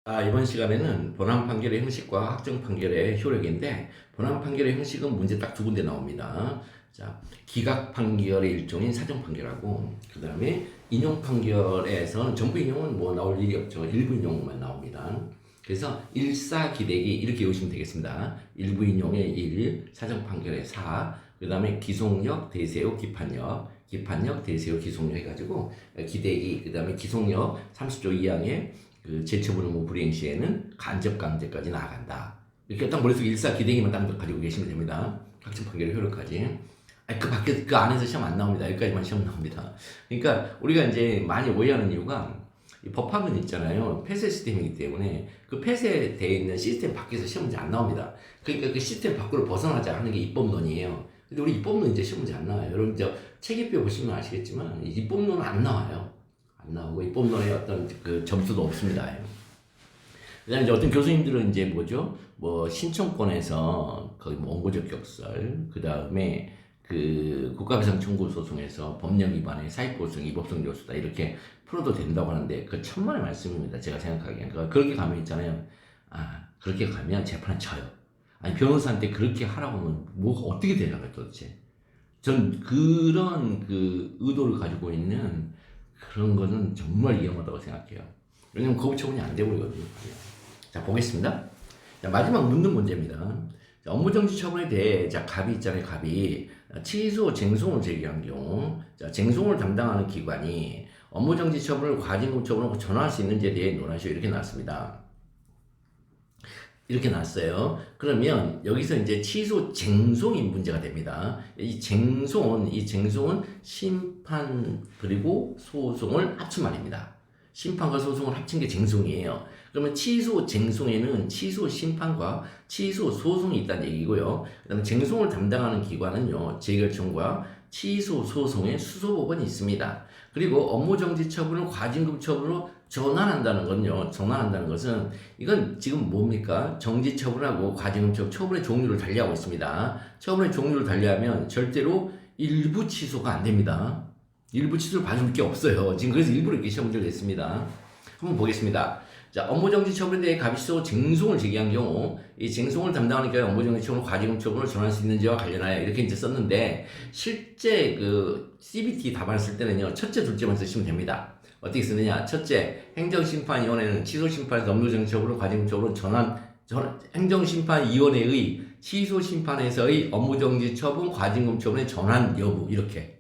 이번 시간에는 본안 판결의 형식과 확정 판결의 효력인데, 본안 판결의 형식은 문제 딱 두 군데 나옵니다. 자, 기각 판결의 일종인 사정 판결하고, 그 다음에 인용 판결에서는 전부 인용은 뭐 나올 일이 없죠. 일부 인용만 나옵니다. 그래서 일사기대기 이렇게 외우시면 되겠습니다. 일부 인용의 1, 사정 판결의 4, 그 다음에 기속력, 대세요, 기판력, 기판력, 대세요, 기속력 해가지고 기대기, 그 다음에 기속력 30조 2항의 그 제처분 의무 불이행 시에는 간접 강제까지 나아간다. 이렇게 딱 머릿속에 일사기대기만 딱 가지고 계시면 됩니다. 확정 판결의 효력까지. 그 밖에 그 안에서 시험 안 나옵니다. 여기까지만 시험 나옵니다. 그러니까 우리가 이제 많이 오해하는 이유가 이 법학은 있잖아요. 폐쇄 시스템이기 때문에 그 폐쇄되어 있는 시스템 밖에서 시험 문제 안 나옵니다. 그러니까 그 시스템 밖으로 벗어나자 하는 게 입법론이에요. 근데 우리 입법론 이제 시험 문제 안 나와요. 여러분 저 체계표 보시면 아시겠지만 입법론은 안 나와요. 안 나오고 입법론에 어떤 그 점수도 없습니다. 그다음에 이제 어떤 교수님들은 이제 뭐죠? 뭐 신청권에서 거기 뭐 원고적 격설, 그 다음에 그 국가배상 청구 소송에서 법령 위반의 사익보증, 위법성 요소다 이렇게 풀어도 된다고 하는데 그 천만의 말씀입니다. 제가 생각하기엔 그렇게 가면 있잖아요. 그렇게 가면 재판은 져요. 아니 변호사한테 그렇게 하라고 하면 뭐가 어떻게 되려고 도대체? 전 그런 그 의도를 가지고 있는 그런 거는 정말 위험하다고 생각해요. 왜냐면 거부 처분이 안 돼버리거든요. 자, 보겠습니다. 자, 마지막 묻는 문제입니다. 자, 업무정지 처분에 대해, 자, 갑이 있잖아요, 갑이. 취소, 쟁송을 제기한 경우, 자, 쟁송을 담당하는 기관이 업무정지 처분을 과징금 처분으로 전환할 수 있는지에 대해 논하시오. 이렇게 나왔습니다. 이렇게 났어요. 그러면 여기서 이제 취소 쟁송이 문제가 됩니다. 이 쟁송은 심판 그리고 소송을 합친 말입니다. 심판과 소송을 합친 게 쟁송이에요. 그러면 취소 쟁송에는 취소 심판과 취소 소송이 있다는 얘기고요. 그다음에 쟁송을 담당하는 기관은요, 재결청과 취소 소송의 수소법원이 있습니다. 그리고 업무정지 처분을 과징금 처분으로 전환한다는 건요, 전환한다는 것은 이건 지금 뭡니까? 정지 처분하고 과징금 처분의 종류를 달리하고 있습니다. 처분의 종류를 달리하면 절대로 일부 취소가 안 됩니다. 일부 취소를 봐줄 게 없어요. 지금 그래서 일부러 이렇게 시험 문제를 냈습니다. 한번 보겠습니다. 자, 업무정지 처분에 대해 갑이소 쟁송을 제기한 경우 이 쟁송을 담당하는 기관이 업무정지 처분을 과징금 처분으로 전환할 수 있는지와 관련하여 이렇게 이제 썼는데 실제 그 CBT 답안을 쓸 때는요, 첫째, 둘째만 쓰시면 됩니다. 어떻게 쓰느냐? 첫째, 행정심판위원회는 취소심판에서 업무정지 처분을 과징금 처분으로 행정심판위원회의 취소심판에서의 업무정지 처분, 과징금 처분의 전환 여부 이렇게.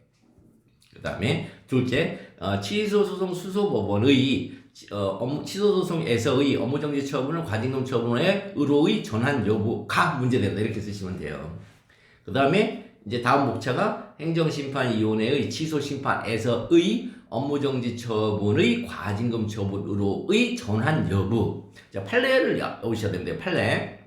그 다음에 둘째, 취소소송 수소법원의 취소소송에서의 업무정지 처분을 과징금 처분의 의로의 전환 여부가 문제된다 이렇게 쓰시면 돼요. 그 다음에 이제 다음 목차가 행정심판위원회의 취소심판에서의 업무정지 처분의 과징금 처분으로의 전환 여부. 자, 판례를 오셔야 됩니다. 판례.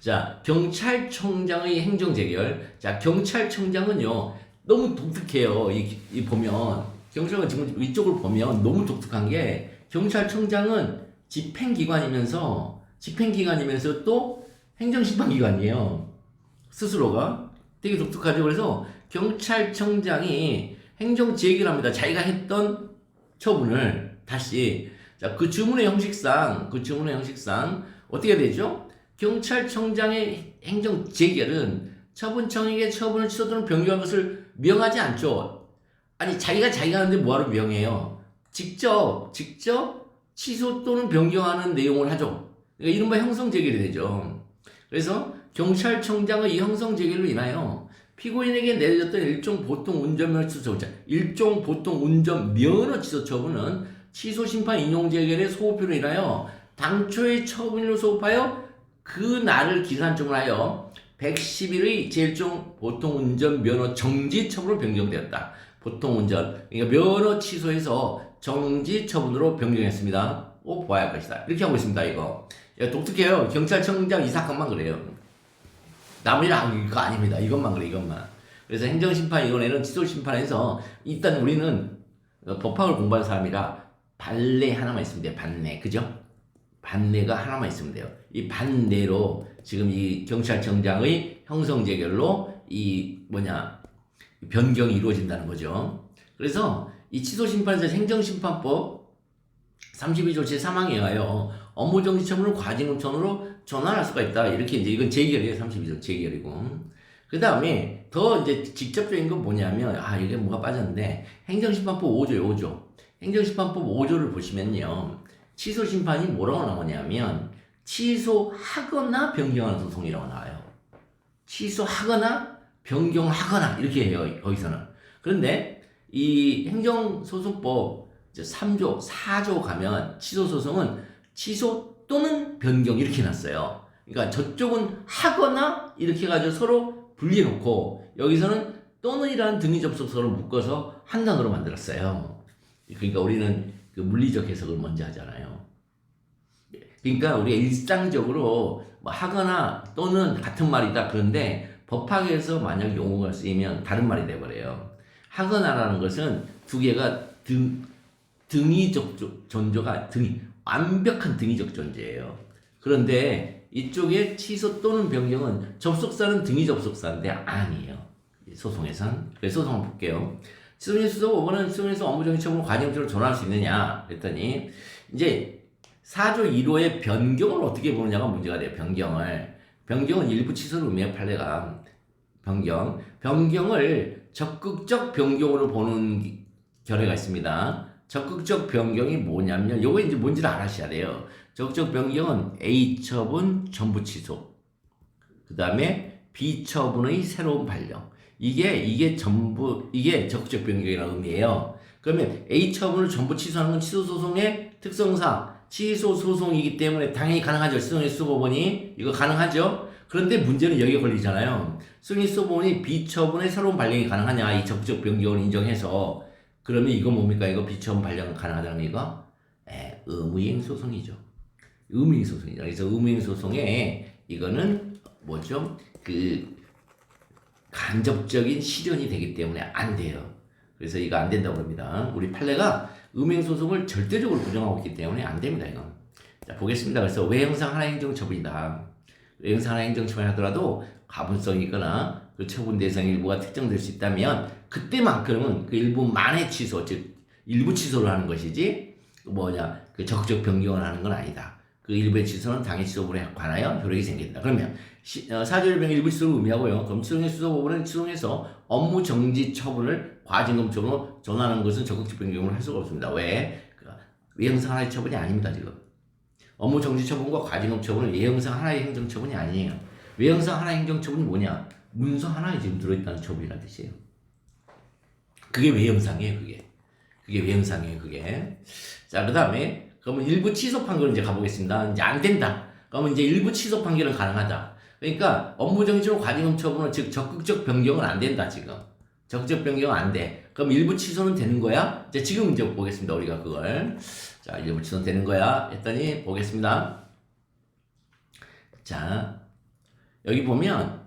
자, 경찰청장의 행정재결. 자, 경찰청장은요, 너무 독특해요. 이 보면. 경찰관 지금 이쪽을 보면 너무 독특한 게, 경찰청장은 집행기관이면서 또 행정심판기관이에요. 스스로가. 되게 독특하죠. 그래서 경찰청장이 행정재개를 합니다. 자기가 했던 처분을 다시. 자, 그 주문의 형식상 어떻게 되죠? 경찰청장의 행정재결은 처분청에게 처분을 취소 또는 변경한 것을 명하지 않죠. 아니, 자기가 하는데 뭐하러 명해요? 직접 취소 또는 변경하는 내용을 하죠. 그러니까 이른바 형성재결이 되죠. 그래서 경찰청장의 이 형성재결로 인하여 피고인에게 내려졌던 일종 보통 운전면허 취소 처분은 취소심판 인용재결의 소호표로 인하여 당초의 처분일로 소급하여 그 날을 기산점을 하여 110일의 제1종 보통운전면허 정지처분으로 변경되었다. 보통운전, 그러니까 면허 취소해서 정지처분으로 변경했습니다. 꼭 보아야 할 것이다. 이렇게 하고 있습니다. 이거 독특해요. 경찰청장 이 사건만 그래요. 나머지는 이거 아닙니다. 이것만 그래, 이것만. 그래서 행정심판위원회는 취소심판에서 일단 우리는 법학을 공부하는 사람이라 반례 하나만 있으면 돼요. 반례. 그죠? 반례가 하나만 있으면 돼요. 이 반례로 지금 이 경찰청장의 형성재결로 변경이 이루어진다는 거죠. 그래서 이 취소심판에서 행정심판법 32조 제3항에 의하여 업무정지 처분을 과징금 처분으로 전환할 수가 있다. 이렇게 이제 이건 재결이에요. 32조 재결이고. 그 다음에 더 이제 직접적인 건 뭐냐면, 이게 뭐가 빠졌는데, 행정심판법 5조예요, 5조. 행정심판법 5조를 보시면요. 취소심판이 뭐라고 나오냐면, 취소하거나 변경하는 소송이라고 나와요. 취소하거나 변경하거나 이렇게 해요, 거기서는. 그런데 이 행정소송법 3조, 4조 가면 취소소송은 취소 또는 변경 이렇게 놨어요. 그러니까 저쪽은 하거나 이렇게 해가지고 서로 분리해놓고 여기서는 또는이라는 등위 접속사를 묶어서 한 단어로 만들었어요. 그러니까 우리는 그 물리적 해석을 먼저 하잖아요. 그러니까 우리가 일상적으로 뭐 하거나 또는 같은 말이다. 그런데 법학에서 만약 용어가 쓰이면 다른 말이 돼버려요. 하거나라는 것은 두 개가 등위적 존재가 완벽한 등위적 존재예요. 그런데 이쪽에 취소 또는 변경은 접속사는 등위 접속사인데 아니에요. 소송에선. 그래서 소송 한번 볼게요. 취소인수소 5번은 취소인수 업무정지 처분을 과징금으로 전환할 수 있느냐 그랬더니 이제 4조 1호의 변경을 어떻게 보느냐가 문제가 돼요. 변경은 일부 취소를 의미해요. 판례가 변경을 적극적 변경으로 보는 결례가 있습니다. 적극적 변경이 뭐냐면 요거 이제 뭔지를 알아셔야 돼요. 적극적 변경은 A 처분 전부 취소, 그 다음에 B 처분의 새로운 발령. 이게 적극적 변경이라는 의미예요. 그러면 A 처분을 전부 취소하는 건 취소소송의 특성상 취소소송이기 때문에 당연히 가능하죠. 수송인수법원이 이거 가능하죠. 그런데 문제는 여기에 걸리잖아요. 수송인수법원이 B 처분의 새로운 발령이 가능하냐, 이 적극적 변경을 인정해서. 그러면 이거 뭡니까? 이거 B 처분 발령 가능하다는 이거? 의무이행 소송이죠. 의무이행 소송이죠. 그래서 의무이행 소송에 이거는 뭐죠? 간접적인 실현이 되기 때문에 안 돼요. 그래서 이거 안 된다고 합니다. 우리 판례가 의무이행 소송을 절대적으로 부정하고 있기 때문에 안 됩니다. 이건. 자, 보겠습니다. 그래서 외형상 하나의 행정처분이다. 외형상 하나의 행정처분이 하더라도 가분성이 있거나 그 처분 대상 일부가 특정될 수 있다면 그때만큼은 그 일부만의 취소, 즉 일부 취소를 하는 것이지 그 적극적 변경을 하는 건 아니다. 그 일부의 취소는 당해 취소분에 관하여 효력이 생긴다. 그러면 사조일병 일부 취소를 의미하고요. 그럼 취소행수소법원은 취소해서 업무 정지 처분을 과징금 처분으로 전환하는 것은 적극적 변경을 할 수가 없습니다. 왜? 외형상 하나의 처분이 아닙니다. 지금 업무 정지 처분과 과징금 처분은 외형상 하나의 행정 처분이 아니에요. 외형상 하나의 행정 처분이 뭐냐? 문서 하나에 지금 들어있다는 처분이라는 뜻이에요. 그게 외형상이에요. 그게 외형상이에요. 그게. 자, 그 다음에 그러면 일부 취소 판결은 이제 가보겠습니다. 이제 안 된다. 그러면 이제 일부 취소 판결은 가능하다. 그러니까 업무정지로 과징금 처분은 즉 적극적 변경은 안 된다. 지금 적극적 변경은 안 돼. 그럼 일부 취소는 되는 거야? 이제 지금 이제 보겠습니다. 우리가 그걸. 자, 일부 취소는 되는 거야 했더니 보겠습니다. 자, 여기 보면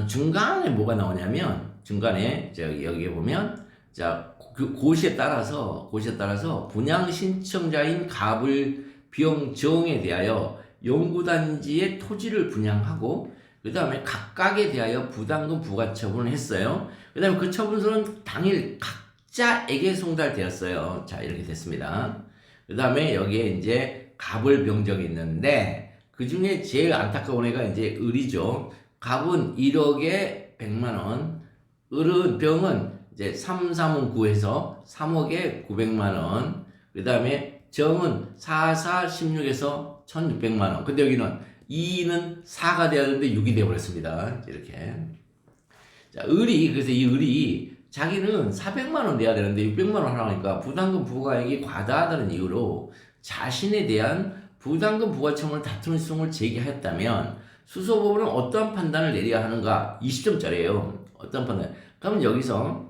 중간에 뭐가 나오냐면 중간에 여기에 보면 자, 그 고시에 따라서 분양 신청자인 갑을 비용 정에 대하여 연구단지의 토지를 분양하고 그 다음에 각각에 대하여 부담금 부과 처분을 했어요. 그 다음에 그 처분서는 당일 각자에게 송달되었어요. 자, 이렇게 됐습니다. 그 다음에 여기에 이제 갑을 병정이 있는데 그 중에 제일 안타까운 애가 이제 을이죠. 갑은 1억에 100만원, 을은 병은 이제 3, 3은 9에서 3억에 900만원, 그 다음에 정은 4, 4, 16에서 1600만원. 근데 여기는 2는 4가 돼야 되는데 6이 되어버렸습니다. 이렇게. 자, 그래서 이 을이 자기는 400만원 내야 되는데 600만원 하라고 하니까 부담금 부과액이 과다하다는 이유로 자신에 대한 부담금 부과 청을 다투는 소송을 제기하였다면 수소법원은 어떠한 판단을 내려야 하는가? 20점짜리예요. 어떤 판단? 그러면 여기서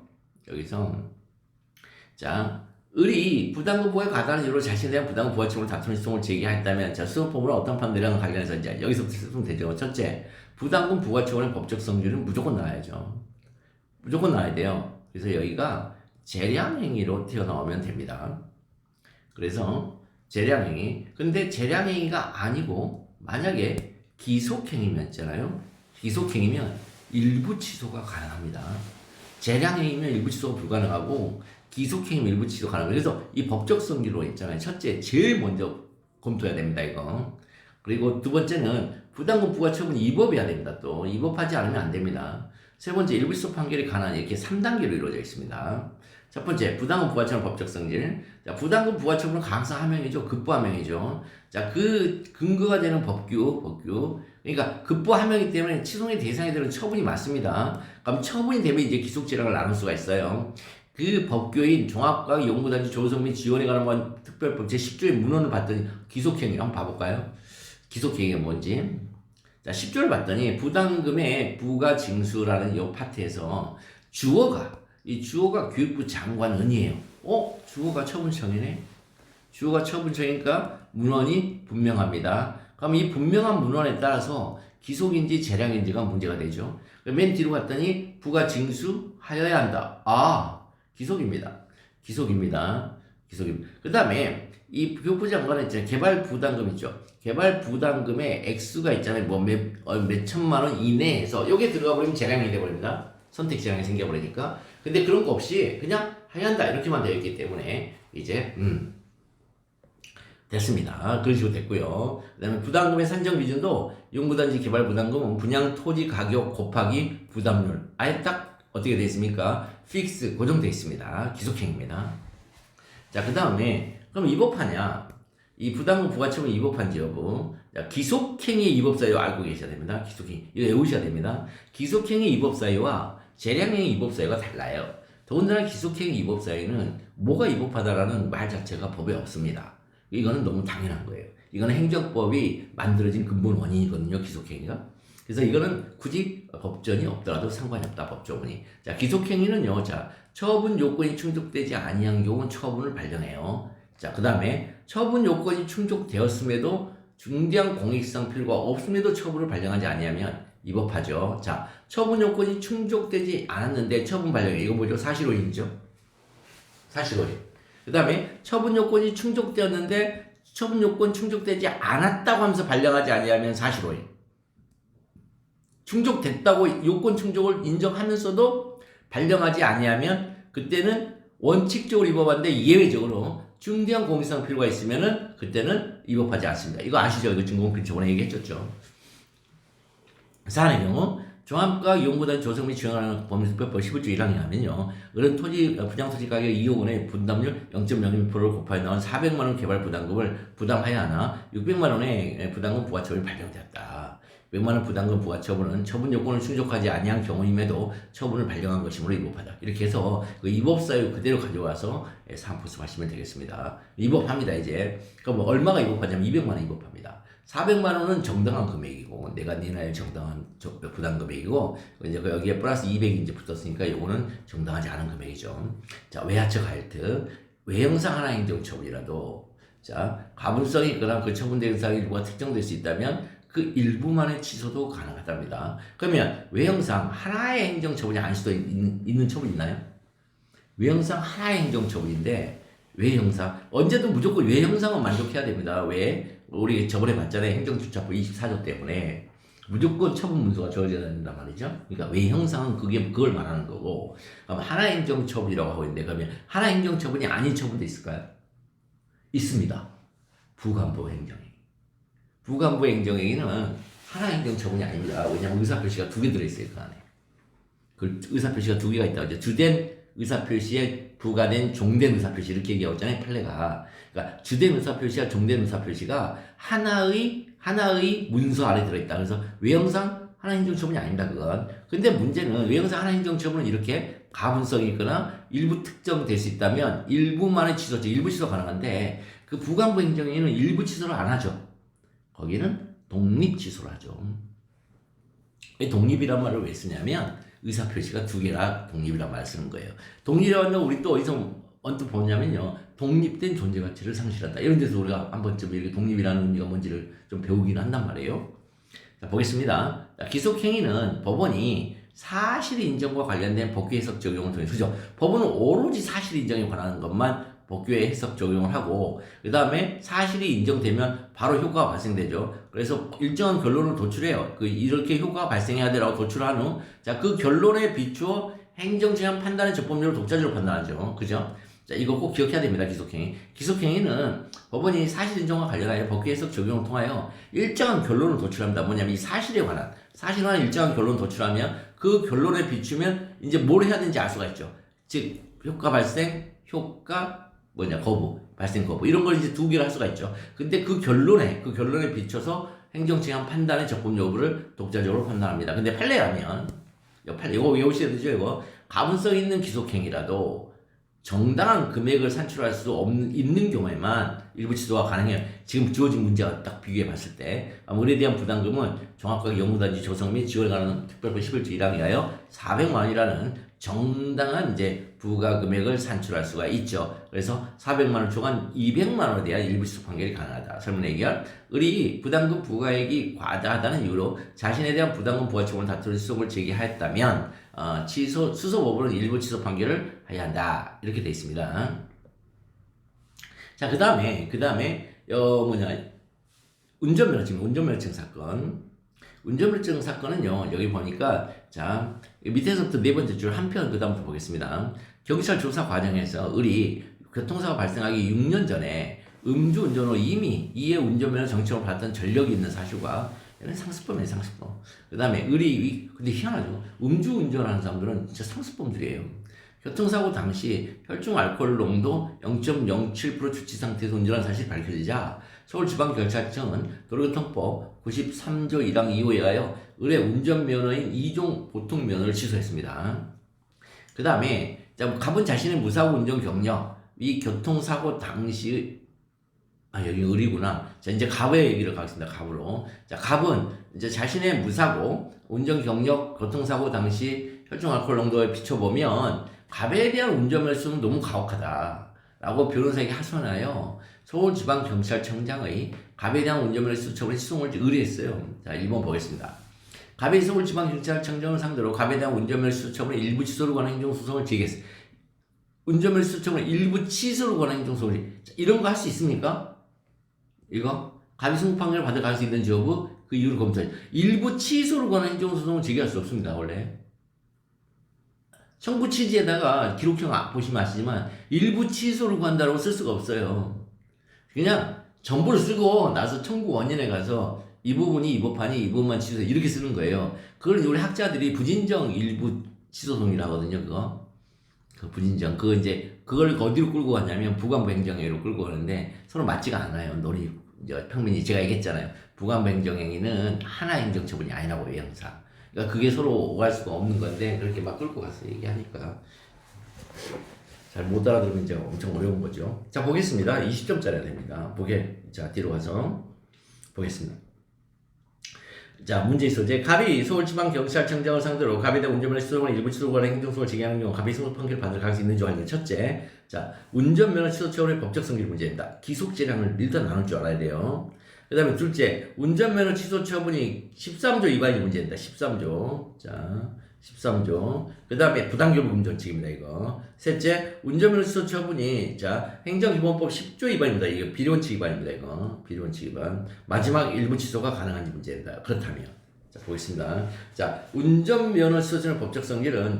자, 을이 부담금 부과에 과다한 이유로 자신에 대한 부담금 부과 청을 다투는 소송을 제기하였다면 자, 수소법원은 어떤 판단이랑 관련해서 이제 여기서부터 소송 되죠. 첫째, 부담금 부과 청의 법적 성질은 무조건 나와야죠. 무조건 나와야 돼요. 그래서 여기가 재량행위로 튀어나오면 됩니다. 그래서 재량행위. 근데 재량행위가 아니고 만약에 기속행위면 있잖아요. 기속행위면 일부 취소가 가능합니다. 재량행위면 일부 취소가 불가능하고 기속행위 일부 취소 가능. 그래서 이 법적 성질로 있잖아요. 첫째, 제일 먼저 검토해야 됩니다, 이거. 그리고 두 번째는 부담금 부과 처분이 위법해야 됩니다. 또 위법하지 않으면 안 됩니다. 세 번째, 일부 취소 판결이 가능한 이렇게 3단계로 이루어져 있습니다. 첫 번째, 부담금 부과 처분 법적 성질. 자, 부담금 부과 처분은 가항상 하명이죠. 급부 하명이죠. 자, 그 근거가 되는 법규. 그러니까 급부 하명이기 때문에 취소의 대상이 되는 처분이 맞습니다. 그럼 처분이 되면 이제 기속질환을 나눌 수가 있어요. 그 법규인 종합과학 연구단지 조성 및 지원에 관한 특별법 제10조의 문헌을 봤더니 기속행위 한번 봐볼까요? 기속행위가 뭔지. 자, 10조를 봤더니 부담금의 부가 징수라는 이 파트에서 이 주어가 교육부 장관은이에요. 주어가 처분청이네. 주어가 처분청이니까 문헌이 분명합니다. 그럼 이 분명한 문헌에 따라서 기속인지 재량인지가 문제가 되죠. 맨 뒤로 갔더니 부가 징수하여야 한다. 기속입니다. 그 다음에 이 교육부 장관은 있잖아요. 개발 부담금 있죠. 개발 부담금의 액수가 있잖아요. 몇 천만 원 이내에서 요게 들어가 버리면 재량이 돼버립니다. 선택 재량이 생겨버리니까. 근데 그런 거 없이 그냥 해야 한다 이렇게만 되어 있기 때문에 이제 됐습니다. 그런 식으로 됐고요. 그 다음에 부담금의 산정 기준도 연구단지 개발 부담금은 분양 토지 가격 곱하기 부담률. 아예 딱 어떻게 되어 있습니까? 픽스 고정되어 있습니다. 기속행위입니다. 자, 그 다음에 그럼 위법하냐? 이 부담금 부과처분 위법한지 여부. 자, 기속행위 위법 사유 알고 계셔야 됩니다. 기속행위 이거 외우셔야 됩니다. 기속행위 위법 사유와 재량행위 위법 사유가 달라요. 더군다나 기속행위 위법 사유는 뭐가 위법하다라는 말 자체가 법에 없습니다. 이거는 너무 당연한 거예요. 이거는 행정법이 만들어진 근본 원인이거든요. 기속행위가. 그래서 이거는 굳이 법전이 없더라도 상관이 없다. 법조문이. 자, 기속행위는요. 자, 처분 요건이 충족되지 아니한 경우는 처분을 발령해요. 자, 그 다음에 처분 요건이 충족되었음에도 중대한 공익성 필요가 없음에도 처분을 발령하지 아니하면 위법하죠. 자, 처분 요건이 충족되지 않았는데 처분 발령해. 이거 뭐죠? 사실오인이죠. 사실오인. 그 다음에 처분 요건이 충족되었는데 처분 요건 충족되지 않았다고 하면서 발령하지 아니하면 사실오인. 충족됐다고 요건 충족을 인정하면서도 발령하지 아니하면 그때는 원칙적으로 위법한데 예외적으로 중대한 공익성 필요가 있으면은 그때는 위법하지 않습니다. 이거 아시죠? 이거 증거공표 저번에 얘기했었죠. 사안의 경우 종합과학 연구단 조성 및 지원하는 법률특별법 11조 1항에 하면요. 어른 토지 분양 토지 가격 2억 원의 분담률 0.02%를 곱하여 나온 400만 원 개발 부담금을 부담하여야 하나 600만 원의 부담금 부과처분이 발령되었다. 100만 원 부담금 부과처분은 처분 요건을 충족하지 아니한 경우임에도 처분을 발령한 것이므로 위법하다. 이렇게 해서 그 위법 사유 그대로 가져와서 사안포스 하시면 되겠습니다. 위법합니다. 이제 그럼 얼마가 위법하냐면 200만 원 위법합니다. 400만 원은 정당한 금액이고 내가 내놔야 정당한 부담 금액이고 이제 여기에 플러스 200이 이제 붙었으니까 이거는 정당하지 않은 금액이죠. 자, 외화처 가일트 외형상 하나 행정처분이라도 자 가분성이 있거나 그 처분 대상 일부가 특정될 수 있다면 그 일부만의 취소도 가능하답니다. 그러면 외형상 하나의 행정처분이 아닐 수도 있는 처분이 있나요? 외형상 하나의 행정처분인데 외형상 언제든 무조건 외형상은 만족해야 됩니다. 왜? 우리 저번에 봤잖아요. 행정주차법 24조 때문에 무조건 처분 문서가 주어져야 된단 말이죠. 그러니까 외형상은 그걸 말하는 거고 그럼 하나 행정처분이라고 하고 있는데 그러면 하나 행정처분이 아닌 처분도 있을까요? 있습니다. 부간부 행정행위. 부간부 행정행위는 하나 행정처분이 아닙니다. 왜냐하면 의사표시가 2개 들어있어요. 그 안에. 그 의사표시가 2개가 있다고. 주된 의사표시에 부과된 종된 의사표시 이렇게 얘기하고 있잖아요. 판례가. 그러니까 주된 의사표시와 종된 의사표시가 하나의 문서 안에 들어있다. 그래서 외형상 하나 행정처분이 아닙니다. 그건. 근데 문제는 외형상 하나 행정처분은 이렇게 가분성이 있거나 일부 특정될 수 있다면 일부만의 취소죠. 일부 취소 가능한데 그 부간부 행정행위는 일부 취소를 안 하죠. 거기는 독립 취소를 하죠. 독립이란 말을 왜 쓰냐면 의사표시가 2개라 독립이란 말을 쓰는 거예요. 독립이라는 건 우리 또 어디서 언뜻 보냐면요. 독립된 존재 가치를 상실한다. 이런 데서 우리가 한 번쯤 이렇게 독립이라는 의미가 뭔지를 좀 배우긴 한단 말이에요. 자, 보겠습니다. 자, 기속행위는 법원이 사실 인정과 관련된 법규 해석 적용을 통해서 그죠? 법원은 오로지 사실 인정에 관한 것만 법규의 해석 적용을 하고 그 다음에 사실이 인정되면 바로 효과가 발생되죠. 그래서 일정한 결론을 도출해요. 이렇게 효과가 발생해야 되라고 도출한 후 자, 그 결론에 비추어 행정제한 판단의 적법률을 독자적으로 판단하죠. 그죠? 자, 이거 꼭 기억해야 됩니다. 기속행위. 기속행위는 법원이 사실인정과 관련하여 법규 해석 적용을 통하여 일정한 결론을 도출합니다. 뭐냐면 이 사실에 관한 일정한 결론을 도출하면 그 결론에 비추면 이제 뭘 해야 되는지 알 수가 있죠. 즉 효과 발생, 거부, 발생 거부 이런 걸 이제 두 개를 할 수가 있죠. 근데 그 결론에 비춰서 행정처의 한 판단의 적법 여부를 독자적으로 판단합니다. 근데 판례라면 이거 외우셔야 되죠. 이거 가분성 있는 기속행위라도 정당한 금액을 산출할 수 있는 경우에만 일부 취소가 가능해요. 지금 주어진 문제와 딱 비교해 봤을 때 의뢰에 대한 부담금은 종합과학 연구단지 조성 및 지원에 관한 특별법 11조 1항에 하여 400만 원이라는 정당한 이제 부과 금액을 산출할 수가 있죠. 그래서 400만 원 초과 200만 원에 대한 일부 취소 판결이 가능하다. 설문 해결. 을이 부담금 부과액이 과다하다는 이유로 자신에 대한 부담금 부과 처분을 다투는 소송을 제기하였다면 수소법원은 일부 취소 판결을 해야 한다. 이렇게 되어 있습니다. 자, 그 다음에 운전면허증 사건. 운전면허증 사건은요, 여기 보니까, 자, 밑에서부터 네 번째 줄 한편 그다음부터 보겠습니다. 경찰 조사 과정에서 을이 교통사고 발생하기 6년 전에 음주운전으로 이미 이에 운전면허 정청을 받았던 전력이 있는 사실과, 이건 상습범이에요, 상습범. 그 다음에 근데 희한하죠. 음주운전하는 사람들은 진짜 상습범들이에요. 교통사고 당시 혈중 알코올 농도 0.07% 주치 상태에서 운전한 사실이 밝혀지자 서울지방경찰청은 도로교통법 93조 1항 2호에 하여 을의 운전면허인 2종 보통면허를 취소했습니다. 그 다음에 갑은 자신의 무사고 운전 경력, 이 교통사고 당시 여기 을이구나. 자, 이제 갑의 얘기를 가겠습니다. 갑으로. 자, 갑은 이제 자신의 무사고 운전 경력, 교통사고 당시 혈중 알코올 농도에 비춰보면 갑에 대한 운전면허 수는 너무 가혹하다라고 변호사에게 하소연하여 서울지방경찰청장의 갑에 대한 운전면허 수 처분의 시송을 의뢰했어요. 자, 1번 보겠습니다. 갑이 서울지방경찰청장을 상대로 갑에 대한 운전면허 수 처분의 일부 취소를 관한 행정소송을 제기했어요. 운전면허 수 처분의 일부 취소를 관한 행정소송을 이런 거 할 수 있습니까? 이거? 갑이 승소 판결을 받을 가능성이 있는지 여부 그 이유를 검토하죠. 일부 취소를 관한 행정소송을 제기할 수 없습니다. 원래. 청구 취지에다가 기록형 보시면 아시지만 일부 취소를 구한다고 쓸 수가 없어요. 그냥 정보를 쓰고 나서 청구 원인에 가서 이 부분이 이 법안이 이 부분만 취소해 이렇게 쓰는 거예요. 그걸 우리 학자들이 부진정 일부 취소송이라 하거든요. 그 부진정 그걸 어디로 끌고 갔냐면 부관부 행정행위로 끌고 가는데 서로 맞지가 않아요. 평민이 제가 얘기했잖아요. 부관부 행정행위는 하나 행정처분이 아니라고요. 항상. 그러니까 그게 서로 오갈 수가 없는 건데 그렇게 막 끌고 가서 얘기하니까 잘 못 알아들으면 이제 엄청 어려운 거죠. 자, 보겠습니다. 20점짜리 됩니다. 자, 뒤로 가서 보겠습니다. 자, 문제 있어. 갑이 서울지방경찰청장을 상대로 갑에 대한 운전면허 취소를 일부 취소 관련 행정소송을 제기하는 경우 갑이 승소 판결을 받을 가능성이 있는지 확인. 첫째, 자, 운전면허 취소 처분의 법적 성질 문제입니다. 기속재량을 일단 나눌 줄 알아야 돼요. 그 다음에 둘째, 운전면허 취소 처분이 13조 위반이 문제입니다. 13조. 자, 13조. 그 다음에 부당교부 금전칙입니다, 이거. 셋째, 운전면허 취소 처분이, 행정기본법 10조 위반입니다. 이거 비리원칙 위반입니다, 이거. 비리원칙 위반. 마지막 일부 취소가 가능한지 문제입니다. 그렇다면. 자, 보겠습니다. 자, 운전면허 취소 처분의 법적 성질은,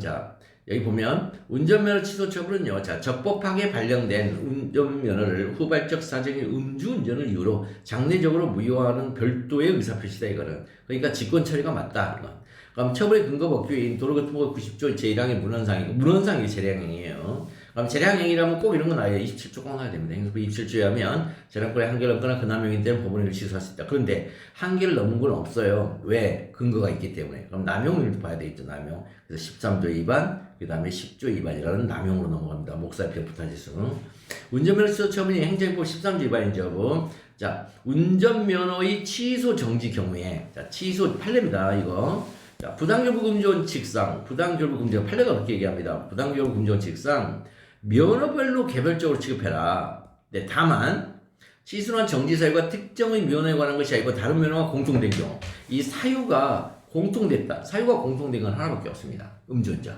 여기 보면 운전면허 취소 처분은요. 적법하게 발령된 운전면허를 후발적 사정의 음주운전을 이유로 장례적으로 무효화하는 별도의 의사표시다 이거는. 그러니까 직권 처리가 맞다 이건. 그럼 처벌의 근거 법규인 도로교통법 90조 제1항의 문헌상이고 문헌상이 재량행위예요. 그럼 재량행위라면 꼭 이런 건 아예 27조 꼭 나와야 됩니다. 그 27조에 하면 재량권의 한계를 넘거나 그 남용인 때는 법원에 취소할 수 있다. 그런데 한계를 넘은 건 없어요. 왜? 근거가 있기 때문에. 그럼 남용을 봐야 되겠죠. 남용. 그래서 13조 위반, 그 다음에 10조 위반이라는 남용으로 넘어갑니다. 목살표 부타지수. 운전면허 취소 처분이 행정법 13조 위반이죠. 자, 운전면허의 취소 정지 경우에 취소 판례입니다. 이거. 자, 부당교부 금지원칙상 부당교부 금지 판례가 그렇게 얘기합니다. 부당교부 금지원칙상 면허별로 개별적으로 취급해라. 네, 다만 취소한 정지 사유가 특정의 면허에 관한 것이 아니고 다른 면허와 공통된 경우 이 사유가 공통됐다. 사유가 공통된 건 하나밖에 없습니다. 음주운전.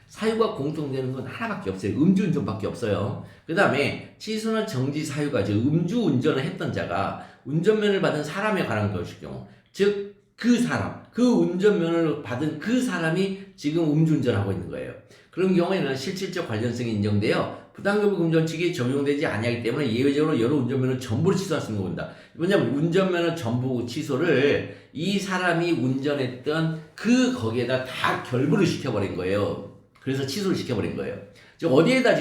사유가 공통되는 건 하나밖에 없어요. 음주운전밖에 없어요. 그 다음에 취소나 정지 사유가 음주운전을 했던 자가 운전면허를 받은 사람에 관한 것일 경우 즉 그 운전면허를 받은 그 사람이 지금 음주운전을 하고 있는 거예요. 그런 경우에는 실질적 관련성이 인정되어 부당기부 금전칙이 적용되지 아니하기 때문에 예외적으로 여러 운전면허 전부를 취소할 수 있는 겁니다. 왜냐면 운전면허 전부 취소를 이 사람이 운전했던 거기에다 다 결부를 시켜버린 거예요. 그래서 취소를 시켜버린 거예요. 즉 어디에다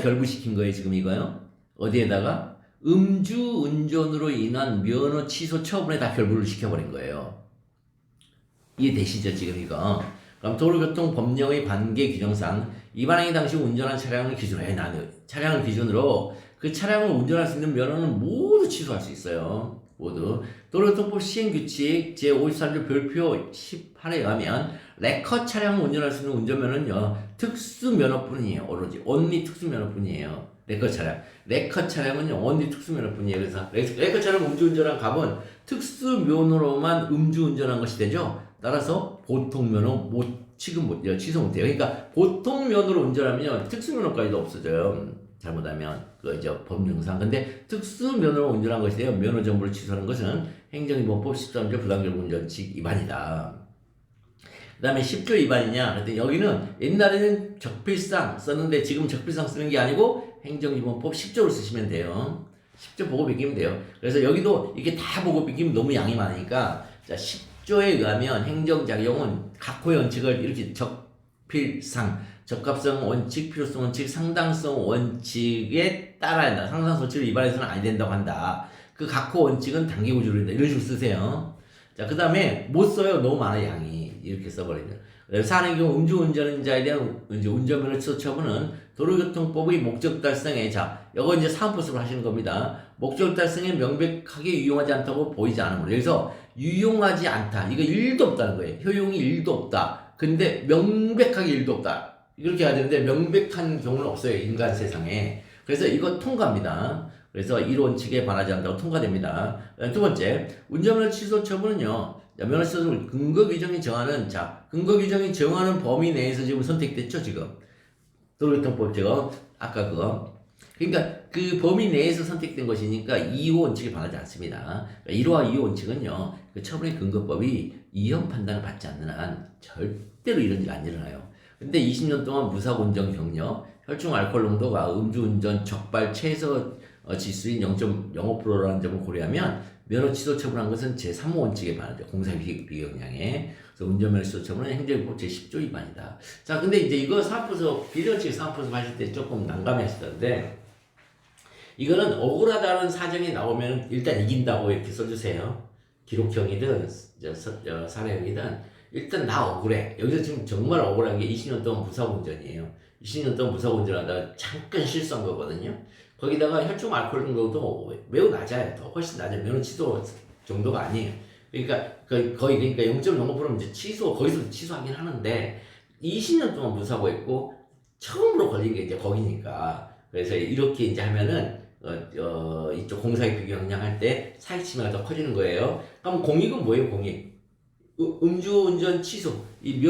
결부시킨 거예요 지금 이거요? 어디에다가? 음주운전으로 인한 면허 취소 처분에 다 결부를 시켜버린 거예요. 이해되시죠 지금 이거? 그럼 도로교통법령의 관계 규정상 위반행위 당시 운전한 차량을 기준으로 차량을 기준으로 그 차량을 운전할 수 있는 면허는 모두 취소할 수 있어요. 모두. 도로교통법 시행규칙 제53조 별표 18에 의하면 레커 차량을 운전할 수 있는 운전면허는요 특수면허뿐이에요. 오로지 only 특수면허뿐이에요. 레커 차량은요 only 특수면허뿐이에요. 그래서 레커 차량 음주운전한 값은 특수면허로만 음주운전한 것이 되죠. 따라서 보통면허 취소 못해요. 그러니까 보통면허로 운전하면 특수면허까지도 없어져요. 잘못하면 법령상. 근데 특수면허로 운전한 것이 돼요. 면허 정보를 취소하는 것은 행정기본법 13조 부당기부 운전칙 위반이다. 그 다음에 10조 위반이냐? 그랬더니 여기는 옛날에는 적필상 썼는데 지금 적필상 쓰는 게 아니고 행정기본법 10조를 쓰시면 돼요. 10조 보고 베끼면 돼요. 그래서 여기도 이렇게 다 보고 베끼면 너무 양이 많으니까 자 10조에 의하면 행정작용은 각호의 원칙을 이렇게 적필상, 적합성 원칙, 필요성 원칙, 상당성 원칙에 따라야 한다. 상당성 원칙을 위반해서는 안 된다고 한다. 그 각호 원칙은 단계구조로 된다. 이런 식으로 쓰세요. 자, 그 다음에 못 써요. 너무 많아 양이. 이렇게 써버리면. 사안의 경우 음주운전자에 대한 운전면허 취소 처분은 도로교통법의 목적 달성에 이거 이제 사업보습을 하시는 겁니다. 목적 달성에 명백하게 유용하지 않다고 보이지 않으므로 여기서 유용하지 않다. 이거 1도 없다는 거예요. 효용이 1도 없다. 근데 명백하게 1도 없다. 이렇게 해야 되는데 명백한 경우는 없어요. 인간 세상에. 그래서 이거 통과합니다. 그래서 이론칙에 반하지 않는다고 통과됩니다. 두 번째, 운전면허 취소 처분은요. 면허 취소를 근거 규정이 정하는 근거 규정이 정하는 범위 내에서 지금 선택됐죠, 지금. 도로교통법 지금 아까 그거. 그러니까 그 범위 내에서 선택된 것이니까 2호 원칙에 반하지 않습니다. 그러니까 1호와 2호 원칙은요. 그 처분의 근거법이 이형 판단을 받지 않는 한 절대로 이런 일이 안 일어나요. 근데 20년 동안 무사고 운전 경력, 혈중 알코올 농도가 음주운전 적발 최소 지수인 0.05%라는 점을 고려하면 면허 취소 처분한 것은 제3호 원칙에 반하죠. 공사 비경량에. 그래서 운전면허 취소 처분은 행정기법 제10조 위반이다. 자, 근데 이제 이거 사업부서 비례원칙 사업부서 하실 때 조금 난감해 하시던데 이거는 억울하다는 사정이 나오면 일단 이긴다고 이렇게 써주세요. 기록형이든 사례형이든 일단 나 억울해. 여기서 지금 정말 억울한 게 20년 동안 무사고 운전이에요. 20년 동안 무사고 운전하다가 잠깐 실수한 거거든요. 거기다가 혈중 알코올 농도도 매우 낮아요. 더 훨씬 낮아요. 면허 취소 정도가 아니에요. 그러니까 거의 그러니까 0.05%면 이제 거기서 취소하긴 하는데 20년 동안 무사고 했고 처음으로 걸린 게 이제 거기니까. 그래서 이렇게 이제 하면은 이쪽 공사기 비경량 할 때 사기 치매가 더 커지는 거예요. 그럼 공익은 뭐예요? 공익. 음주운전 취소. 이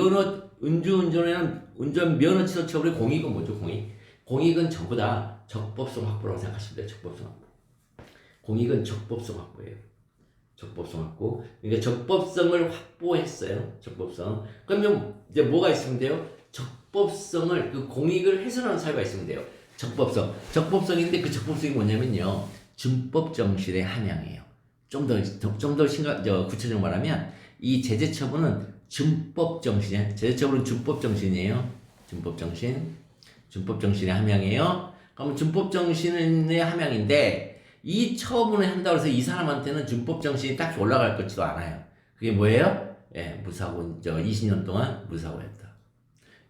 음주운전에는 운전 면허 취소 처분의 공익은 뭐죠? 공익은 전부 다 적법성 확보라고 생각하시면 돼요. 적법성 확보. 공익은 적법성 확보예요. 적법성 확보. 그러니까 적법성을 확보했어요. 적법성. 그러면 이제 뭐가 있으면 돼요? 적법성을 그 공익을 훼손하는 사유가 있으면 돼요. 적법성인데 그 적법성이 뭐냐면요. 준법 정신의 함양이에요. 좀 더 구체적으로 말하면 이 제재 처분은 준법 정신이에요. 제재 처분은 준법 정신이에요. 준법 정신의 함양이에요. 그럼 준법 정신의 함양인데 이 처분을 한다고 해서 이 사람한테는 준법 정신이 딱 올라갈 것 같지도 않아요. 그게 뭐예요? 무사고 20년 동안 무사고였다.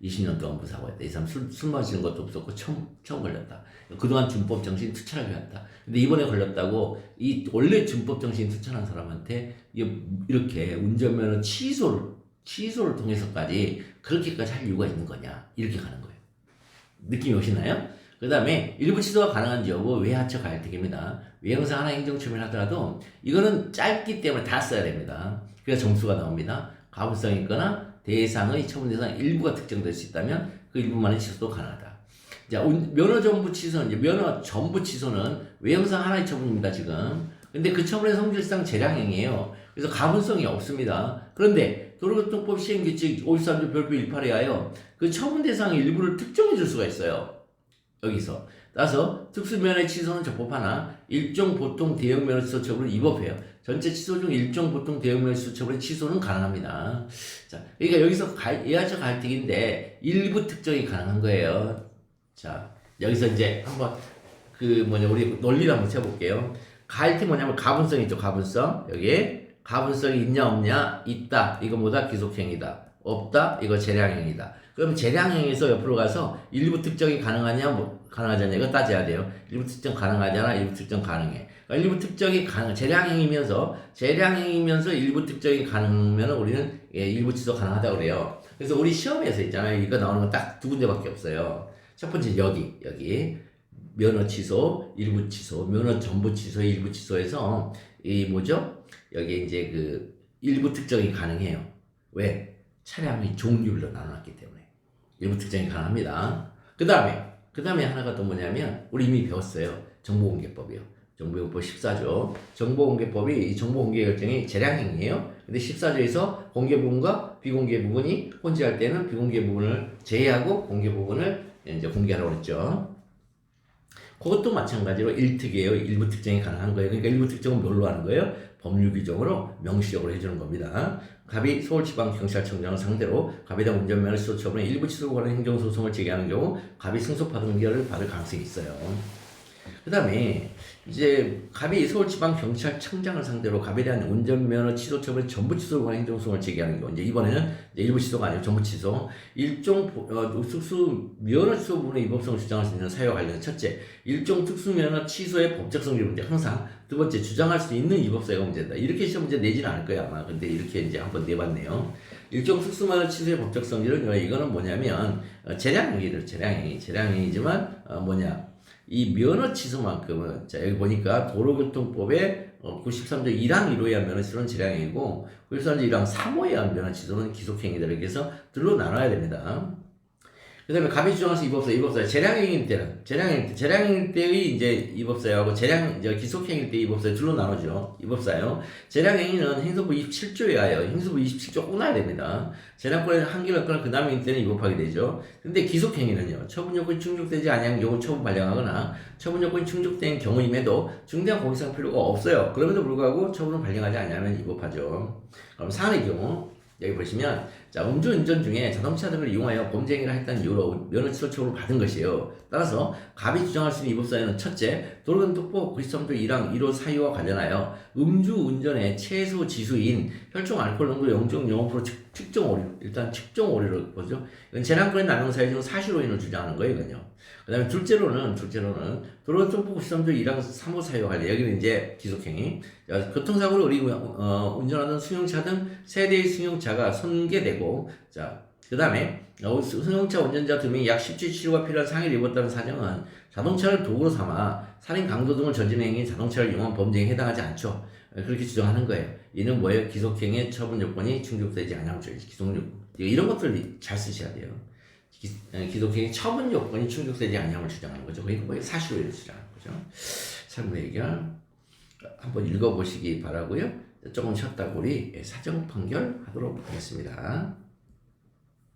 20년 동안 무사고였다. 이 사람 술 마시는 것도 없었고 처음 걸렸다. 그동안 준법 정신이 투철하게 갔다. 근데 이번에 걸렸다고 이 원래 준법 정신이 투철한 사람한테 이렇게 운전면허 취소를 통해서까지 그렇게까지 할 이유가 있는 거냐? 이렇게 가는 거예요. 느낌이 오시나요? 그 다음에 일부 취소가 가능한지 여부 외하처 가일택입니다. 외형상 하나 행정처분을 하더라도 이거는 짧기 때문에 다 써야 됩니다. 그래서 점수가 나옵니다. 가부성이 있거나 대상의 처분 대상 일부가 특정될 수 있다면 그 일부만의 취소도 가능하다. 자, 면허 전부 취소는 외형상 하나의 처분입니다, 지금. 근데 그 처분의 성질상 재량행이에요. 그래서 가분성이 없습니다. 그런데 도로교통법 시행규칙 53조 별표 18에 하여 그 처분 대상의 일부를 특정해 줄 수가 있어요. 여기서. 따라서 특수면허 취소는 적법하나 일종 보통 대형 면허 취소 처분을 위법해요. 전체 취소 중 일종 보통 대형 면허 취소 처분의 취소는 가능합니다. 자, 그러니까 여기서 예화적 갈등인데 일부 특정이 가능한 거예요. 자, 여기서 이제 한번 우리 논리를 한번 쳐볼게요. 갈등 뭐냐면 가분성 있죠, 가분성. 여기 가분성이 있냐 없냐? 있다. 이거 뭐다? 기속행위다. 없다. 이거 재량행위다. 그럼 재량행위에서 옆으로 가서 일부 특정이 가능하냐, 가능하지 않냐 이거 따져야 돼요. 일부 특정 가능하잖아, 일부 특정 가능해. 그러니까 일부 특정이 재량행위면서 일부 특정이 가능하면 우리는 일부 취소 가능하다고 그래요. 그래서 우리 시험에서 있잖아요. 이거 나오는 건 딱 두 군데밖에 없어요. 첫 번째 여기 면허 취소, 일부 취소, 면허 전부 취소, 일부 취소에서 여기 이제 일부 특정이 가능해요. 왜? 차량의 종류별로 나눠놨기 때문에 일부 특정이 가능합니다. 그 다음에 하나가 또 뭐냐면 우리 이미 배웠어요. 정보공개법이요. 정보공개법 14조. 정보공개법이 이 정보공개 결정이 재량행위예요. 근데 14조에서 공개 부분과 비공개 부분이 혼재할 때는 비공개 부분을 제외하고 공개 부분을 이제 공개하라고 그랬죠. 그것도 마찬가지로 일특이에요. 일부 특정이 가능한 거예요. 그러니까 일부 특정은 뭘로 하는 거예요? 법률 규정으로 명시적으로 해주는 겁니다. 갑이 서울지방경찰청장을 상대로 갑에 대한 운전면허 취소 처분에 일부 취소에 관한 행정소송을 제기하는 경우 갑이 승소 판결을 받을 가능성이 있어요. 그 다음에 이제 갑이 서울지방경찰청장을 상대로 갑에 대한 운전면허 취소 처분의 전부 취소에 관한 행정소송을 제기하는 경우 이제 이번에는 이제 일부 취소가 아니고 전부 취소. 일종 특수 면허 취소 부분의 위법성을 주장할 수 있는 사유와 관련해서 첫째, 일종 특수 면허 취소의 법적 성질 문제 항상. 두 번째, 주장할 수 있는 위법 사유가 문제다. 이렇게 시험 문제 내지는 않을 거야 아마. 근데 이렇게 이제 한번 내봤네요. 일종 특수 면허 취소의 법적 성질은 이거는 뭐냐면 재량행위지만 이 면허 취소만큼은 자 여기 보니까 도로교통법의 93조 1항 1호에 의한 면허 취소는 재량행위고 93조 1항 3호에 의한 면허 취소는 기속행위다. 이렇게 해서 둘로 나눠야 됩니다. 그 다음에 갑이 주장할 수 위법사유. 재량행위 때의 이제 위법사유하고 기속행위 때의 위법사유 둘로 나누죠. 위법사유. 재량행위는 행정부 27조에 의하여 행정부 27조 꼭 나야 됩니다. 재량권의 한계를 얻거나 그 다음에 때는 위법하게 되죠. 근데 기속행위는요. 처분요건이 충족되지 아니한 경우 처분 발령하거나 처분요건이 충족된 경우임에도 중대한 공익상 필요가 없어요. 그럼에도 불구하고 처분을 발령하지 않으면 위법하죠. 그럼 사안의 경우 여기 보시면 음주운전 중에 자동차 등을 이용하여 범죄 행위를 했다는 이유로 면허 취소 처분을 받은 것이에요. 따라서 갑이 주장할 수 있는 위법사유는 첫째, 도로교통법 93조 1항 1호 사유와 관련하여 음주운전의 최소 지수인 혈중 알코올 농도 0.05% 측정 오류, 일단 측정 오류를 보죠. 이건 재량권의 남용 사유 중 사실오인을 주장하는 거예요, 이건요. 그 다음에 둘째로는 도로교통법 93조 1항 3호 사유와 관련, 여기는 이제 기속행위. 교통사고를 우리 운전하던 승용차 등 세대의 승용차가 손괴되고, 그 다음에 승용차 운전자 2명이 약 10주 치료가 필요한 상해를 입었다는 사정은 자동차를 도구로 삼아 살인, 강도 등을 저지른 행위 자동차를 이용한 범죄에 해당하지 않죠. 그렇게 주장하는 거예요. 이는 뭐예요? 기속행위의 처분 요건이 충족되지 않으면 기속요건. 이런 것들 잘 쓰셔야 돼요. 기속행위 처분 요건이 충족되지 않으면 주장하는 거죠. 그러니까 사실오해를 주장하는 거죠. 설문 해결 한번 읽어보시기 바라고요. 조금 쉬었다가 우리 사정 판결 하도록 하겠습니다.